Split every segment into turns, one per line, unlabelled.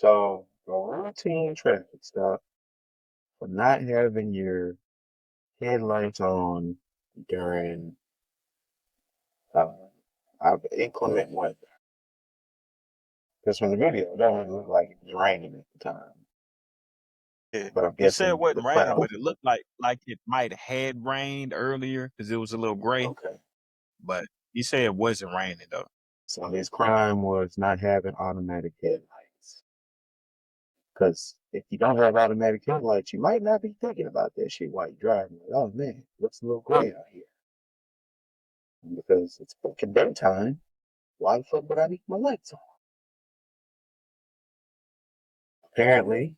So a routine traffic stop for not having your headlights on during uh, inclement weather. Because from the video, it don't really look like it was raining at the time.
Yeah.
But I'm
It said it
guessing the
wasn't raining,
cloud.
but it looked like it might had rained earlier because it was a little gray.
Okay.
But he said it wasn't raining though.
So his crime was not having automatic headlights. Because if you don't have automatic headlights, you might not be thinking about that shit while you're driving. Like, oh man, looks a little gray out here. Because it's fucking daytime. Why the fuck would I need my lights on? Apparently,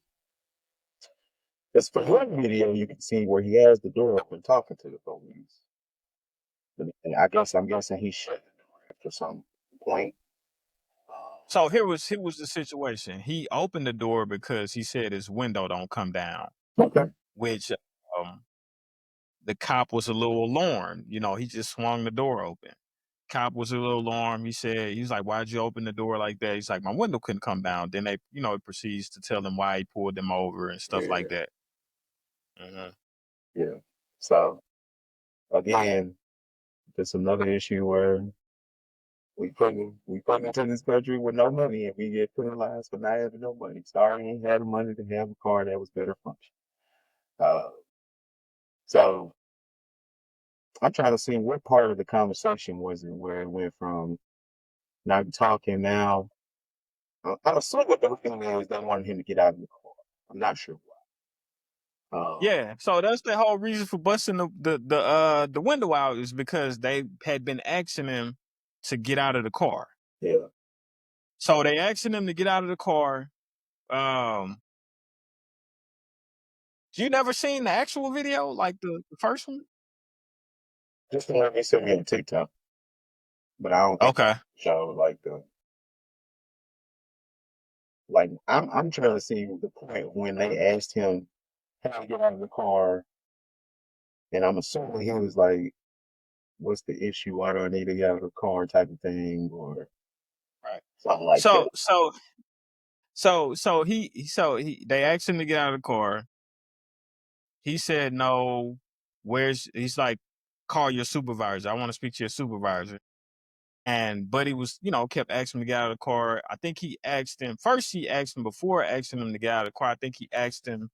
because from one video you can see where he has the door open talking to the police. And I'm guessing he shut the door after some point.
So here was the situation. He opened the door because he said his window don't come down,
Okay.
which um the cop was a little alarmed. He just swung the door open. Cop was a little alarmed. He was like, "Why'd you open the door like that?" He's like, "My window couldn't come down." Then it proceeds to tell him why he pulled them over and stuff like
Yeah.
that. Hmm.
Yeah. So again, there's another issue where we put into this country with no money and we get penalized for not having no money. Sorry, ain't had the money to have a car that was better function. Uh, so I'm trying to see what part of the conversation was it where it went from not talking now. I'm assuming what the thing is they wanted him to get out of the car. I'm not sure why.
Yeah, so that's the whole reason for busting the window out is because they had been asking him to get out of the car.
Yeah.
So they asking him to get out of the car. Um, you never seen the actual video, like the first one?
Just to let me send me on TikTok, but I don't think
Okay.
show I'm trying to see the point when they asked him how to get out of the car, and I'm assuming he was like, "What's the issue? Why do I need to get out of the car?" type of thing, or
Right.
something like
So
that.
so so he they asked him to get out of the car. He said no. He's like, call your supervisor. I want to speak to your supervisor. And Buddy was, kept asking him to get out of the car. I think he asked him first. He asked him before asking him to get out of the car. I think he asked him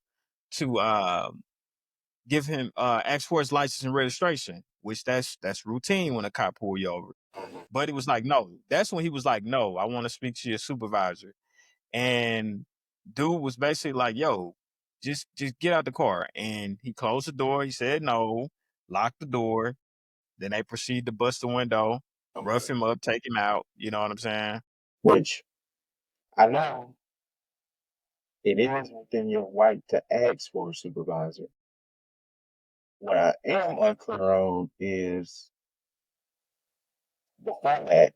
to give him ask for his license and registration, which that's routine when a cop pull you over. Buddy was like, no. That's when he was like, no, I want to speak to your supervisor. And dude was basically like, yo, just get out the car. And he closed the door. He said no, locked the door. Then they proceed to bust the window, rough
Okay.
him up, take him out. You know what I'm saying?
Which I know it is within your right to ask for a supervisor. What I am unclear on is the format.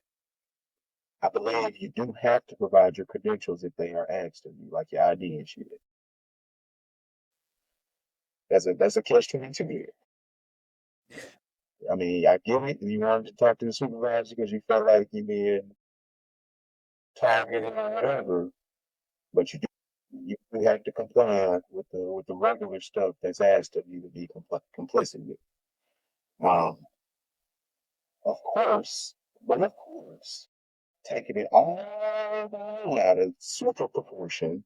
I believe you do have to provide your credentials if they are asked of you, like your ID and shit. That's a catch 22 here. I mean, I get it. You wanted to talk to the supervisor because you felt like you being targeted or whatever, but you have to comply with the regular stuff that's asked of you to be complicit with. Um, of course, but of course, taking it all the way out of super proportion,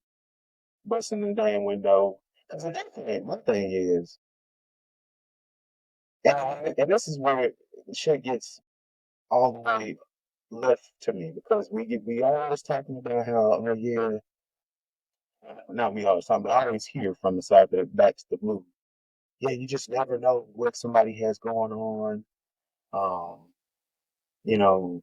busting the damn window. Because at that point, my thing is, and this is where shit gets all the way left to me because we always talking about how oh yeah, not we always talking, but I always hear from the side that backs the blue. Yeah, you just never know what somebody has going on. Um, you know,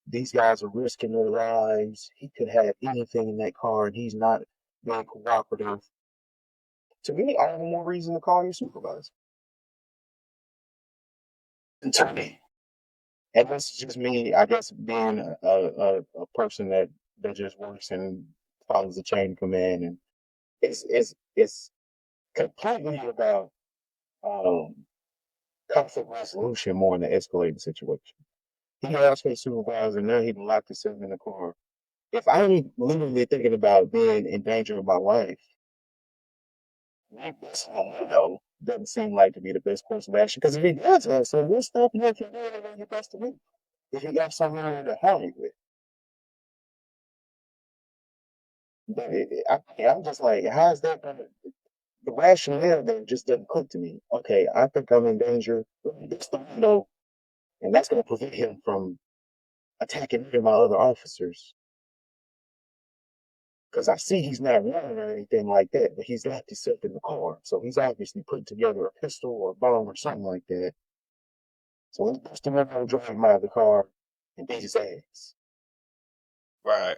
these guys are risking their lives. He could have anything in that car, and he's not being cooperative. To me, all the more reason to call your supervisor. To me, and this is just me, I guess, being a person that just works and follows the chain of command, and it's completely about um, conflict resolution more than escalating the situation. He asked for a supervisor, now he locked himself in the car. if I'm literally thinking about being in danger of my life, maybe someone doesn't seem like to be the best course of action. Because if he does have some good stuff, you can do anything you best to do. If you got someone to harm with. But I'm just like, how is that gonna, the rationale there just doesn't click to me. Okay, I think I'm in danger. It's the window, and that's gonna prevent him from attacking any of my other officers. Because I see he's not running or anything like that, but he's locked himself in the car. So he's obviously putting together a pistol or a bomb or something like that. So let's bust him up and drive him out of the car and beat his ass.
Right.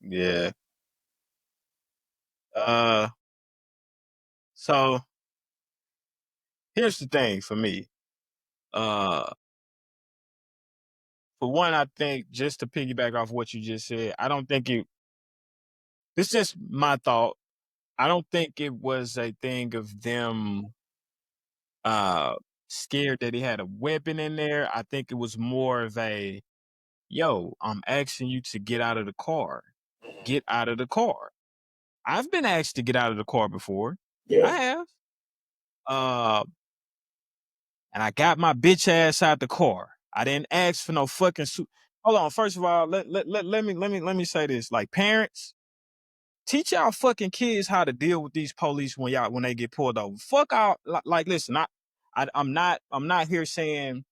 Yeah. So here's the thing for me. For one, I think, just to piggyback off what you just said, I don't think this is just my thought. I don't think it was a thing of them scared that he had a weapon in there. I think it was more of a, yo, I'm asking you to get out of the car. Get out of the car. I've been asked to get out of the car before.
Yeah.
I have. And I got my bitch ass out the car. I didn't ask for no fucking suit. Hold on. First of all, let me say this. Like, parents, teach y'all fucking kids how to deal with these police when they get pulled over. Fuck out. Like, listen, I'm not here saying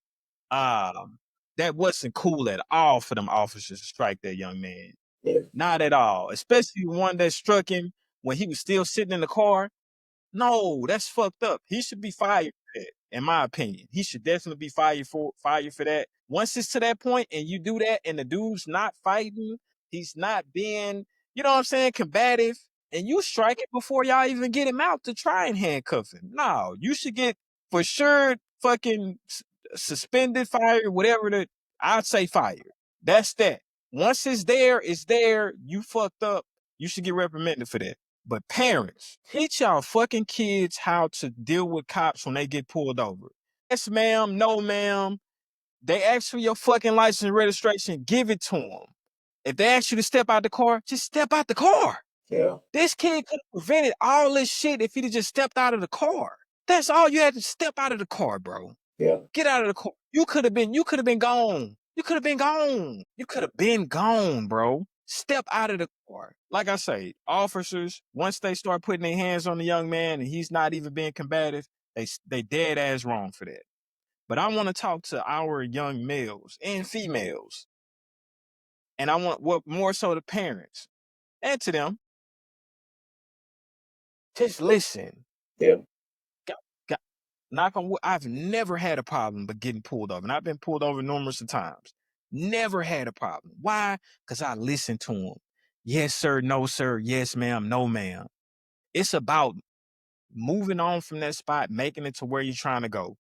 that wasn't cool at all for them officers to strike that young man.
Yeah.
Not at all. Especially one that struck him when he was still sitting in the car. No, that's fucked up. He should be fired for that, in my opinion. He should definitely be fired for that. Once it's to that point and you do that and the dude's not fighting, he's not being, you know what I'm saying, combative, and you strike it before y'all even get him out to try and handcuff him. No, you should get for sure fucking suspended, fired, whatever I'd say fired. That's that. Once it's there, you fucked up. You should get reprimanded for that. But parents, teach y'all fucking kids how to deal with cops when they get pulled over. Yes, ma'am. No, ma'am. They ask for your fucking license and registration. Give it to them. If they ask you to step out the car, just step out the car.
Yeah.
This kid could have prevented all this shit if he'd just stepped out of the car. That's all you had to step out of the car, bro.
Yeah.
Get out of the car. You could have been gone. You could have been gone, bro. Step out of the car. Like I say, officers, once they start putting their hands on the young man and he's not even being combative, they dead ass wrong for that. But I want to talk to our young males and females. And I want what more so the parents and to them. Just listen.
Yeah.
Knock on wood, I've never had a problem but getting pulled over. And I've been pulled over numerous of times. Never had a problem. Why? Because I listened to them. Yes, sir. No, sir. Yes, ma'am. No, ma'am. It's about moving on from that spot, making it to where you're trying to go.